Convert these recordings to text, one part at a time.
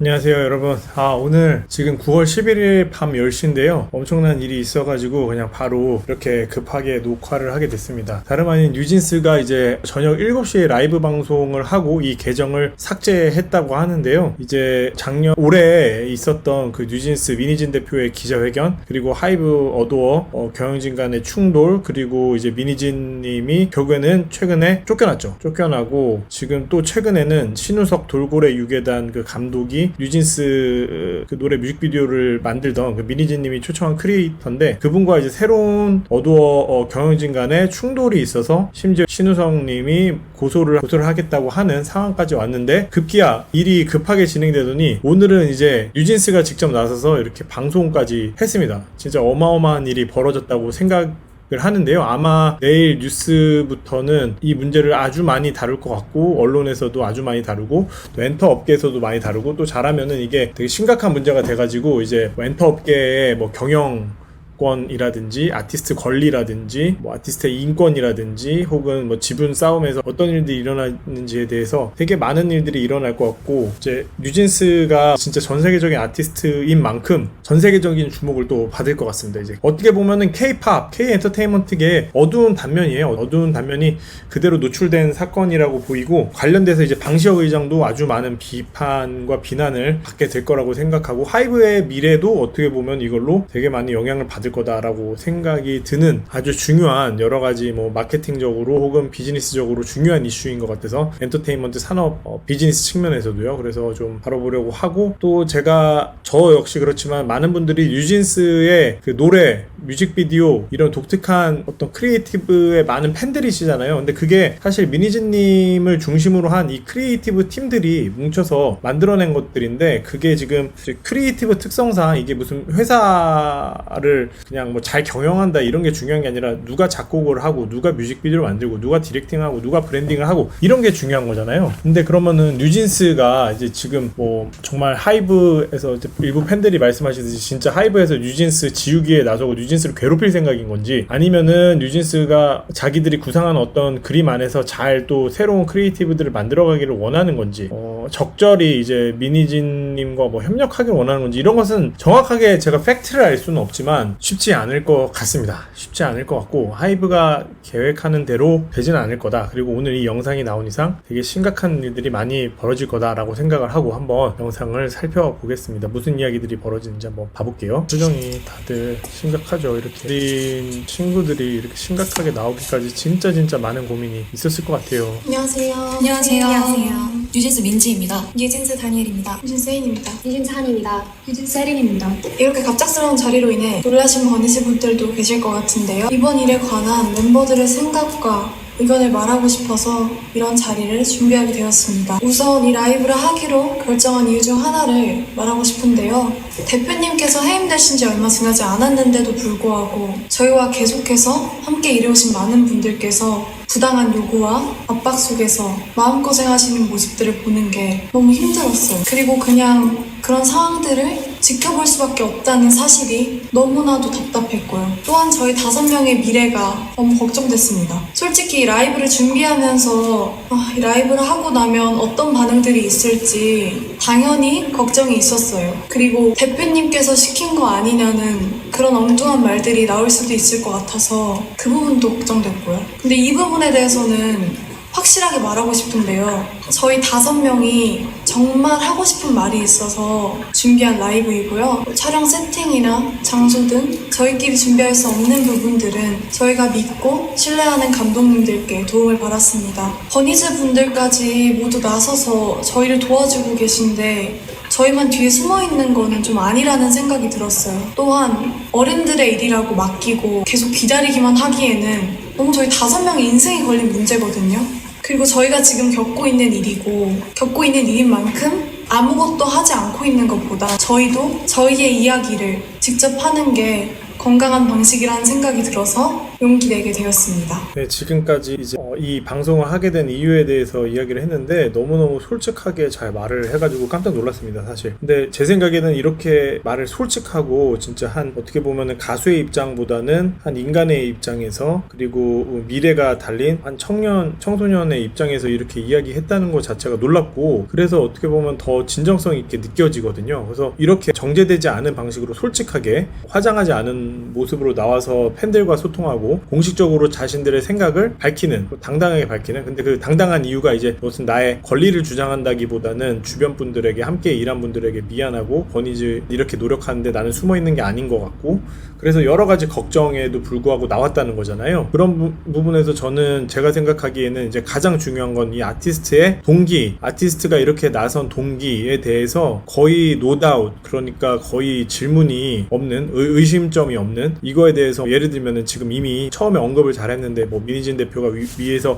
안녕하세요 여러분. 오늘 지금 9월 11일 밤 10시인데요 엄청난 일이 있어가지고 그냥 바로 이렇게 급하게 녹화를 하게 됐습니다. 다름 아닌 뉴진스가 이제 저녁 7시에 라이브 방송을 하고 이 계정을 삭제했다고 하는데요. 이제 작년 올해 있었던 그 뉴진스 민희진 대표의 기자회견, 그리고 하이브 어도어 경영진 간의 충돌, 그리고 이제 민희진 님이 결국에는 최근에 쫓겨나고 지금 또 최근에는 신우석 돌고래 유괴단 그 감독이 뉴진스 그 노래 뮤직비디오를 만들던 그 민희진 님이 초청한 크리에이터인데, 그분과 이제 새로운 어두어 경영진 간의 충돌이 있어서 심지어 신우성 님이 고소를 하겠다고 하는 상황까지 왔는데, 급기야 일이 급하게 진행되더니 오늘은 이제 뉴진스가 직접 나서서 이렇게 방송까지 했습니다. 진짜 어마어마한 일이 벌어졌다고 생각을 하는데요. 아마 내일 뉴스부터는 이 문제를 아주 많이 다룰 것 같고, 언론에서도 아주 많이 다루고, 또 엔터 업계에서도 많이 다루고, 또 잘하면은 이게 되게 심각한 문제가 돼가지고 이제 엔터 업계의 뭐 경영권이라든지 아티스트 권리라든지 뭐 아티스트의 인권이라든지 혹은 뭐 지분 싸움에서 어떤 일들이 일어나는지에 대해서 되게 많은 일들이 일어날 것 같고, 이제 뉴진스가 진짜 전 세계적인 아티스트인 만큼 전 세계적인 주목을 또 받을 것 같습니다. 이제 어떻게 보면은 K-팝, K-엔터테인먼트계의 어두운 단면이에요. 어두운 단면이 그대로 노출된 사건이라고 보이고, 관련돼서 이제 방시혁 의장도 아주 많은 비판과 비난을 받게 될 거라고 생각하고, 하이브의 미래도 어떻게 보면 이걸로 되게 많은 영향을 받을 거다라고 생각이 드는 아주 중요한 여러 가지 뭐 마케팅적으로 혹은 비즈니스적으로 중요한 이슈인 것 같아서, 엔터테인먼트 산업 비즈니스 측면에서도요. 그래서 좀 다뤄보려고 하고, 또 제가 저 역시 그렇지만 많은 분들이 뉴진스의 그 노래, 뮤직비디오 이런 독특한 어떤 크리에이티브에 많은 팬들이시잖아요. 근데 그게 사실 민희진님을 중심으로 한 이 크리에이티브 팀들이 뭉쳐서 만들어낸 것들인데, 그게 지금 크리에이티브 특성상 이게 무슨 회사를 그냥 뭐 잘 경영한다 이런 게 중요한 게 아니라, 누가 작곡을 하고 누가 뮤직비디오를 만들고 누가 디렉팅하고 누가 브랜딩을 하고 이런 게 중요한 거잖아요. 근데 그러면은 뉴진스가 이제 지금 뭐 정말 하이브에서 이제 일부 팬들이 말씀하시듯이 진짜 하이브에서 뉴진스 지우기에 나서고 뉴진스를 괴롭힐 생각인 건지, 아니면은 뉴진스가 자기들이 구상한 어떤 그림 안에서 잘 또 새로운 크리에이티브들을 만들어가기를 원하는 건지, 적절히 이제 민희진님과 뭐 협력하기를 원하는 건지, 이런 것은 정확하게 제가 팩트를 알 수는 없지만 쉽지 않을 것 같습니다. 쉽지 않을 것 같고, 하이브가 계획하는 대로 되지는 않을 거다. 그리고 오늘 이 영상이 나온 이상 되게 심각한 일들이 많이 벌어질 거다라고 생각을 하고 한번 영상을 살펴보겠습니다. 무슨 이야기들이 벌어지는지 한번 봐볼게요. 표정이 다들 심각하죠. 이렇게 어린 친구들이 이렇게 심각하게 나오기까지 진짜 많은 고민이 있었을 것 같아요. 안녕하세요. 안녕하세요. 뉴진스 민지입니다. 뉴진스 다니엘입니다. 뉴진스 혜인입니다. 뉴진스 한입니다. 뉴진스 혜린입니다. 이렇게 갑작스러운 자리로 인해 놀라신 버니시 분들도 계실 것 같은데요. 이번 일에 관한 멤버들의 생각과 의견을 말하고 싶어서 이런 자리를 준비하게 되었습니다. 우선 이 라이브를 하기로 결정한 이유 중 하나를 말하고 싶은데요. 대표님께서 해임되신 지 얼마 지나지 않았는데도 불구하고 저희와 계속해서 함께 일해오신 많은 분들께서 부당한 요구와 압박 속에서 마음고생하시는 모습들을 보는 게 너무 힘들었어요. 그리고 그냥 그런 상황들을 지켜볼 수밖에 없다는 사실이 너무나도 답답했고요. 또한 저희 5명의 미래가 너무 걱정됐습니다. 솔직히 이 라이브를 준비하면서 이 라이브를 하고 나면 어떤 반응들이 있을지 당연히 걱정이 있었어요. 그리고 대표님께서 시킨 거 아니냐는 그런 엉뚱한 말들이 나올 수도 있을 것 같아서 그 부분도 걱정됐고요. 근데 이 부분에 대해서는 확실하게 말하고 싶은데요. 저희 5명이 정말 하고 싶은 말이 있어서 준비한 라이브이고요. 촬영 세팅이나 장소 등 저희끼리 준비할 수 없는 부분들은 저희가 믿고 신뢰하는 감독님들께 도움을 받았습니다. 버니즈 분들까지 모두 나서서 저희를 도와주고 계신데 저희만 뒤에 숨어있는 거는 좀 아니라는 생각이 들었어요. 또한 어른들의 일이라고 맡기고 계속 기다리기만 하기에는 너무 저희 5명의 인생이 걸린 문제거든요. 그리고 저희가 지금 겪고 있는 일이고 겪고 있는 일인 만큼 아무것도 하지 않고 있는 것보다 저희도 저희의 이야기를 직접 하는 게 건강한 방식이라는 생각이 들어서 용기 내게 되었습니다. 네, 지금까지 이제 이 방송을 하게 된 이유에 대해서 이야기를 했는데 너무너무 솔직하게 잘 말을 해가지고 깜짝 놀랐습니다, 사실. 근데 제 생각에는 이렇게 말을 솔직하고 진짜 한 어떻게 보면은 가수의 입장보다는 한 인간의 입장에서 그리고 미래가 달린 한 청소년의 입장에서 이렇게 이야기했다는 것 자체가 놀랍고 그래서 어떻게 보면 더 진정성 있게 느껴지거든요. 그래서 이렇게 정제되지 않은 방식으로 솔직하게 화장하지 않은 모습으로 나와서 팬들과 소통하고 공식적으로 자신들의 생각을 밝히는, 당당하게 밝히는, 근데 그 당당한 이유가 이제 무슨 나의 권리를 주장한다기보다는 주변 분들에게, 함께 일한 분들에게 미안하고 버니즈 이렇게 노력하는데 나는 숨어 있는 게 아닌 것 같고 그래서 여러 가지 걱정에도 불구하고 나왔다는 거잖아요. 그런 부분에서 저는 제가 생각하기에는 이제 가장 중요한 건 이 아티스트의 동기, 아티스트가 이렇게 나선 동기에 대해서 거의 노다웃, 그러니까 거의 질문이 없는, 의심점이 없는, 이거에 대해서 예를 들면은 지금 이미 처음에 언급을 잘했는데 뭐 민희진 대표가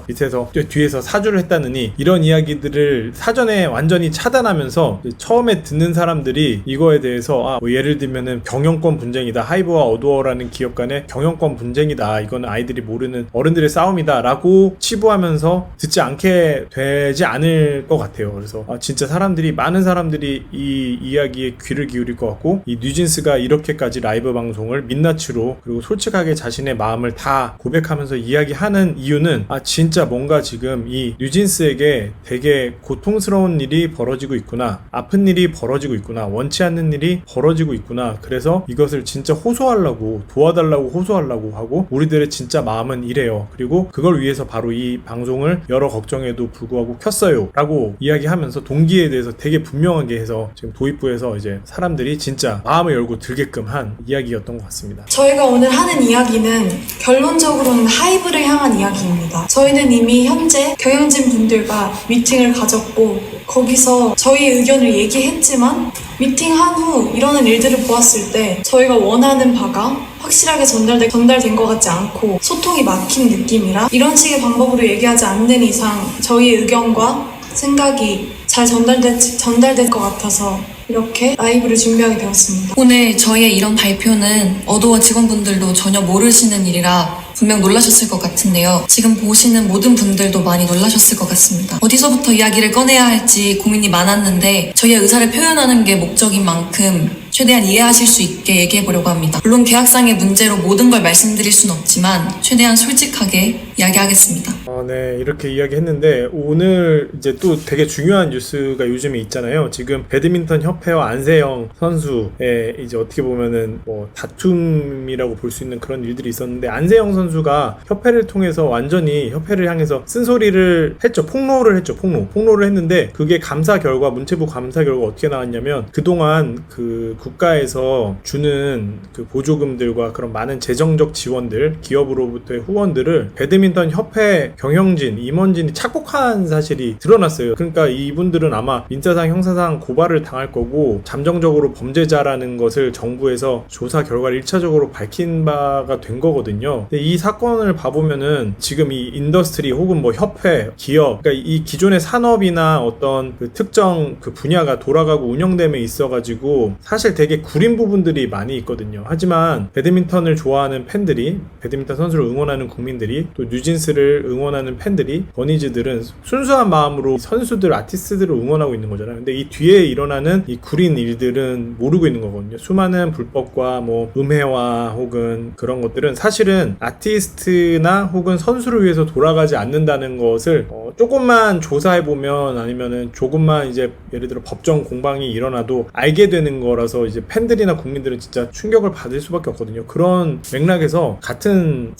밑에서 뒤에서 사주를 했다느니 이런 이야기들을 사전에 완전히 차단하면서 처음에 듣는 사람들이 이거에 대해서 뭐 예를 들면은 경영권 분쟁이다, 하이브와 어두어라는 기업 간의 경영권 분쟁이다, 이거는 아이들이 모르는 어른들의 싸움이다 라고 치부하면서 듣지 않게 되지 않을 것 같아요. 그래서 진짜 많은 사람들이 이 이야기에 귀를 기울일 것 같고 이 뉴진스가 이렇게까지 라이브 방송을 민낯으로 그리고 솔직하게 자신의 마음을 다 고백하면서 이야기하는 이유는 진짜 뭔가 지금 이 뉴진스에게 되게 고통스러운 일이 벌어지고 있구나, 아픈 일이 벌어지고 있구나, 원치 않는 일이 벌어지고 있구나, 그래서 이것을 진짜 호소하려고, 도와달라고 호소하려고 하고 우리들의 진짜 마음은 이래요, 그리고 그걸 위해서 바로 이 방송을 여러 걱정에도 불구하고 켰어요 라고 이야기하면서 동기에 대해서 되게 분명하게 해서 지금 도입부에서 이제 사람들이 진짜 마음을 열고 들게끔 한 이야기였던 것 같습니다. 저희가 오늘 하는 이야기는 결론적으로는 하이브를 향한 이야기입니다. 저희는 이미 현재 경영진 분들과 미팅을 가졌고 거기서 저희의 의견을 얘기했지만 미팅한 후 일어난 일들을 보았을 때 저희가 원하는 바가 확실하게 전달된 것 같지 않고 소통이 막힌 느낌이라 이런 식의 방법으로 얘기하지 않는 이상 저희의 의견과 생각이 잘 전달될 것 같아서 이렇게 라이브를 준비하게 되었습니다. 오늘 저희의 이런 발표는 어두워 직원분들도 전혀 모르시는 일이라 분명 놀라셨을 것 같은데요. 지금 보시는 모든 분들도 많이 놀라셨을 것 같습니다. 어디서부터 이야기를 꺼내야 할지 고민이 많았는데 저희의 의사를 표현하는 게 목적인 만큼 최대한 이해하실 수 있게 얘기해보려고 합니다. 물론 계약상의 문제로 모든 걸 말씀드릴 순 없지만 최대한 솔직하게 이야기하겠습니다. 네, 이렇게 이야기했는데 오늘 이제 또 되게 중요한 뉴스가 요즘에 있잖아요. 지금 배드민턴 협회와 안세영 선수의 이제 어떻게 보면은 뭐 다툼이라고 볼 수 있는 그런 일들이 있었는데 안세영 선수가 협회를 통해서 완전히 협회를 향해서 쓴소리를 했죠. 폭로를 했죠. 폭로를 했는데 그게 문체부 감사 결과 어떻게 나왔냐면 그동안 그 국가에서 주는 그 보조금들과 그런 많은 재정적 지원들, 기업으로부터의 후원들을 배드민턴 협회 경영진, 임원진이 착복한 사실이 드러났어요. 그러니까 이분들은 아마 민사상, 형사상 고발을 당할 거고 잠정적으로 범죄자라는 것을 정부에서 조사 결과를 1차적으로 밝힌 바가 된 거거든요. 근데 이 사건을 봐보면은 지금 이 인더스트리 혹은 뭐 협회, 기업, 그러니까 이 기존의 산업이나 어떤 그 특정 그 분야가 돌아가고 운영됨에 있어가지고 사실 되게 구린 부분들이 많이 있거든요. 하지만 배드민턴을 좋아하는 팬들이, 배드민턴 선수를 응원하는 국민들이, 또 뉴진스를 응원하는 팬들이, 버니즈들은 순수한 마음으로 선수들, 아티스트들을 응원하고 있는 거잖아요. 근데 이 뒤에 일어나는 이 구린 일들은 모르고 있는 거거든요. 수많은 불법과 뭐 음해와 혹은 그런 것들은 사실은 아티스트나 혹은 선수를 위해서 돌아가지 않는다는 것을 조금만 조사해보면 아니면은 조금만 이제 예를 들어 법정 공방이 일어나도 알게 되는 거라서 이제 팬들이나 국민들은 진짜 충격을 받을 수밖에 없거든요. 그런 맥락에서 같은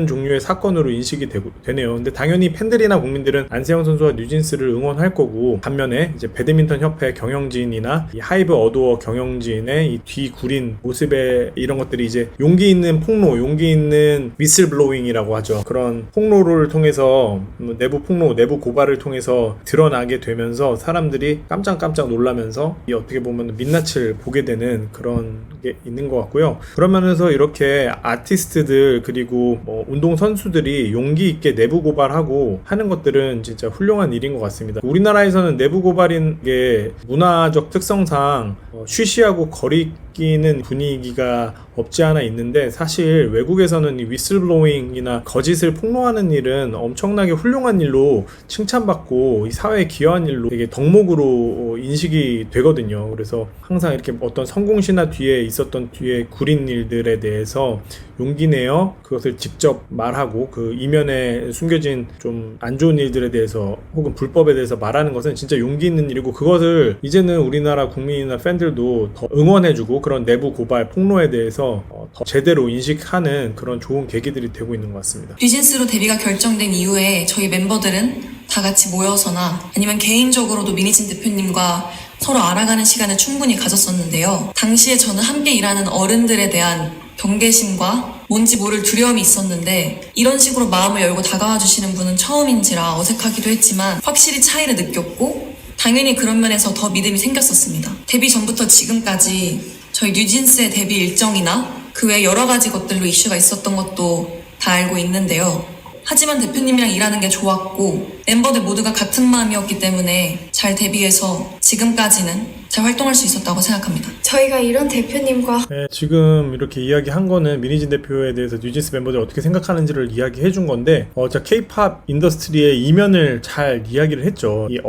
종류의 사건으로 인식이 되네요. 근데 당연히 팬들이나 국민들은 안세영 선수와 뉴진스를 응원할 거고 반면에 이제 배드민턴 협회 경영진이나 이 하이브 어두어 경영진의 이 뒤구린 모습에 이런 것들이 이제 용기 있는 폭로, 용기 있는 위슬블로잉이라고 하죠. 그런 폭로를 통해서 내부 폭로, 내부 고발을 통해서 드러나게 되면서 사람들이 깜짝 놀라면서 이 어떻게 보면 민낯을 보게 되는 그런 게 있는 것 같고요. 그런 면에서 이렇게 아티스트들 그리고 뭐 운동 선수들이 용기 있게 내부 고발하고 하는 것들은 진짜 훌륭한 일인 것 같습니다. 우리나라에서는 내부 고발인 게 문화적 특성상 쉬쉬하고 거리끼는 분위기가 없지 않아 있는데, 사실 외국에서는 이 위슬블로잉이나 거짓을 폭로하는 일은 엄청나게 훌륭한 일로 칭찬받고 이 사회에 기여한 일로 되게 덕목으로 인식이 되거든요. 그래서 항상 이렇게 어떤 성공시나 뒤에 있었던 뒤에 구린 일들에 대해서 용기 내어 그것을 직접 말하고 그 이면에 숨겨진 좀 안 좋은 일들에 대해서 혹은 불법에 대해서 말하는 것은 진짜 용기 있는 일이고, 그것을 이제는 우리나라 국민이나 팬들도 더 응원해주고 그런 내부 고발 폭로에 대해서 더 제대로 인식하는 그런 좋은 계기들이 되고 있는 것 같습니다. 뉴진스로 데뷔가 결정된 이후에 저희 멤버들은 다 같이 모여서나 아니면 개인적으로도 미니진 대표님과 서로 알아가는 시간을 충분히 가졌었는데요. 당시에 저는 함께 일하는 어른들에 대한 경계심과 뭔지 모를 두려움이 있었는데, 이런 식으로 마음을 열고 다가와 주시는 분은 처음인지라 어색하기도 했지만 확실히 차이를 느꼈고, 당연히 그런 면에서 더 믿음이 생겼었습니다. 데뷔 전부터 지금까지 저희 뉴진스의 데뷔 일정이나 그 외 여러 가지 것들로 이슈가 있었던 것도 다 알고 있는데요. 하지만 대표님이랑 일하는 게 좋았고 멤버들 모두가 같은 마음이었기 때문에 잘 데뷔해서 지금까지는 잘 활동할 수 있었다고 생각합니다. 저희가 이런 대표님과 네, 지금 이렇게 이야기한 거는 미니진 대표에 대해서 뉴진스 멤버들이 어떻게 생각하는지를 이야기해 준 건데, 자, K-팝 인더스트리의 이면을 잘 이야기를 했죠. 이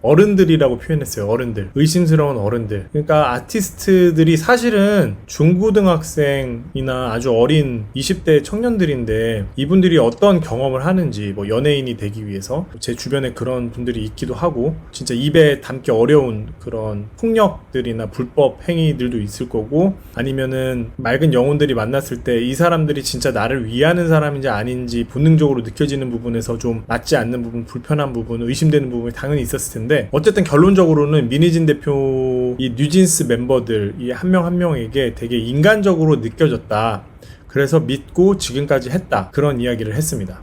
어른들이라고 표현했어요. 어른들, 의심스러운 어른들. 그러니까 아티스트들이 사실은 중고등학생이나 아주 어린 20대 청년들인데, 이분들이 어떤 경험을 하는지, 뭐 연예인이 되기 위해서 제 주변에 그런 분들이 있기도 하고, 진짜 입에 담기 어려운 그런 폭력들이나 불법 행위들도 있을 거고, 아니면은 맑은 영혼들이 만났을 때 이 사람들이 진짜 나를 위하는 사람인지 아닌지 본능적으로 느껴지는 부분에서 좀 맞지 않는 부분, 불편한 부분, 의심되는 부분이 당연히 있었을 텐데, 어쨌든 결론적으로는 미니진 대표, 이 뉴진스 멤버들 이 한 명 한 명에게 되게 인간적으로 느껴졌다. 그래서 믿고 지금까지 했다. 그런 이야기를 했습니다.